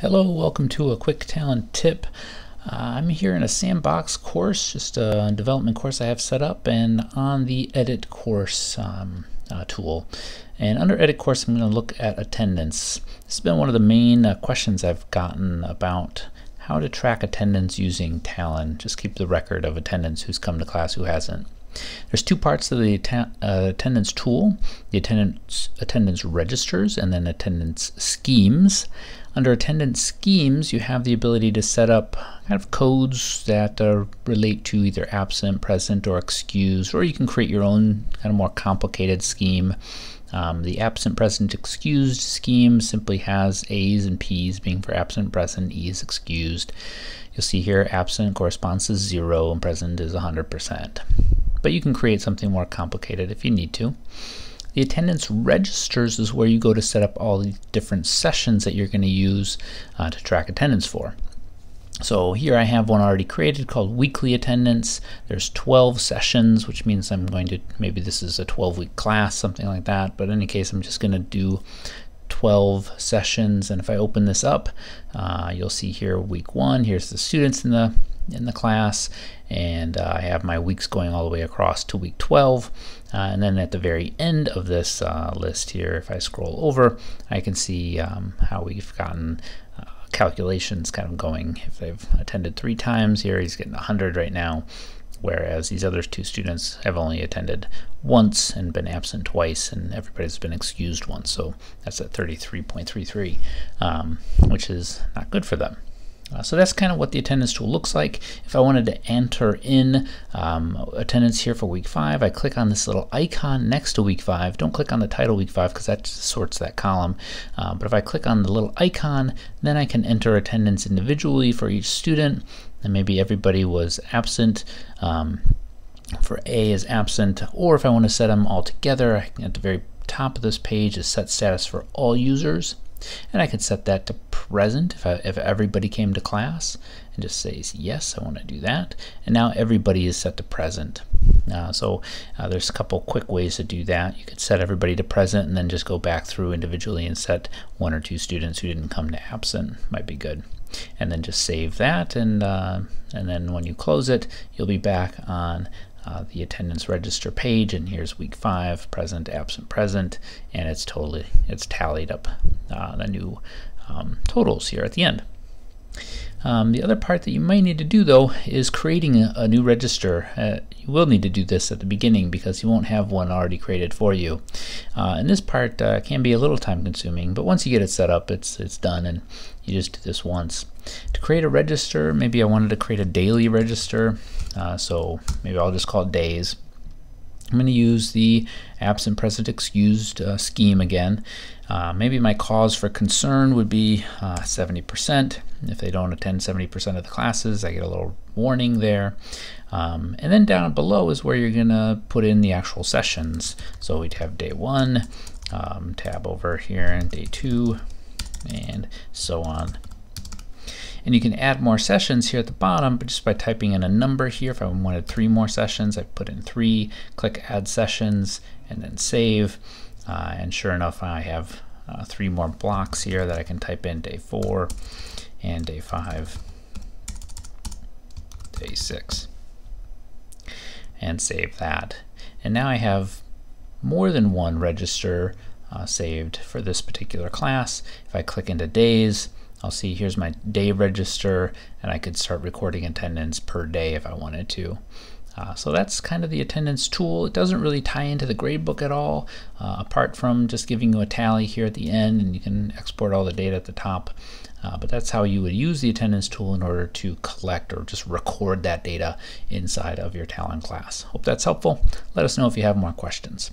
Hello, welcome to a quick Talon tip. I'm here in a sandbox course, just a development course I have set up, and on the edit course tool. And under edit course, I'm going to look at attendance. This has been one of the main questions I've gotten about how to track attendance using Talon. Just keep the record of attendance, who's come to class, who hasn't. There's two parts to the attendance tool, the attendance registers and then attendance schemes. Under attendance schemes, you have the ability to set up kind of codes that relate to either absent, present, or excused, or you can create your own kind of more complicated scheme. The absent, present, excused scheme simply has A's and P's being for absent, present, E is excused. You'll see here absent corresponds to 0 and present is 100%. But you can create something more complicated if you need to. The attendance registers is where you go to set up all the different sessions that you're going to use to track attendance for. So here I have one already created called weekly attendance. There's 12 sessions, which means I'm going to, maybe this is a 12-week class, something like that, but in any case I'm just going to do 12 sessions. And if I open this up, you'll see here week 1, here's the students in the class, and I have my weeks going all the way across to week 12. And then at the very end of this list here, if I scroll over, I can see how we've gotten calculations kind of going. If they've attended 3 times here, he's getting 100 right now, whereas these other 2 students have only attended once and been absent twice, and everybody's been excused once, so that's at 33.33, which is not good for them. So that's kind of what the attendance tool looks like. If I wanted to enter in attendance here for week 5, I click on this little icon next to week 5. Don't click on the title week 5 because that sorts that column. But if I click on the little icon, then I can enter attendance individually for each student. And maybe everybody was absent. For A is absent, or if I want to set them all together, at the very top of this page is set status for all users. And I could set that to present if everybody came to class, and just says yes, I want to do that. And now everybody is set to present. There's a couple quick ways to do that. You could set everybody to present and then just go back through individually and set 1 or 2 students who didn't come to absent. Might be good. And then just save that, and then when you close it, you'll be back on the attendance register page, and here's week 5, present, absent, present, and it's tallied up the new totals here at the end. The other part that you might need to do though is creating a new register. You will need to do this at the beginning because you won't have one already created for you. And this part can be a little time consuming, but once you get it set up, it's done, and you just do this once. To create a register, maybe I wanted to create a daily register, so maybe I'll just call it days. I'm going to use the absent, present, excused scheme again. Maybe my cause for concern would be 70%. If they don't attend 70% of the classes, I get a little warning there. And then down below is where you're going to put in the actual sessions. So we'd have day 1, tab over here, and day 2, and so on. And you can add more sessions here at the bottom, but just by typing in a number here. If I wanted 3 more sessions, I put in 3, click add sessions, and then save. And sure enough, I have 3 more blocks here that I can type in day 4 and day 5, day 6, and save that. And now I have more than one register saved for this particular class. If I click into days, I'll see here's my day register, and I could start recording attendance per day if I wanted to. So that's kind of the attendance tool. It doesn't really tie into the gradebook at all, apart from just giving you a tally here at the end, and you can export all the data at the top. But that's how you would use the attendance tool in order to collect or just record that data inside of your Talon class. Hope that's helpful. Let us know if you have more questions.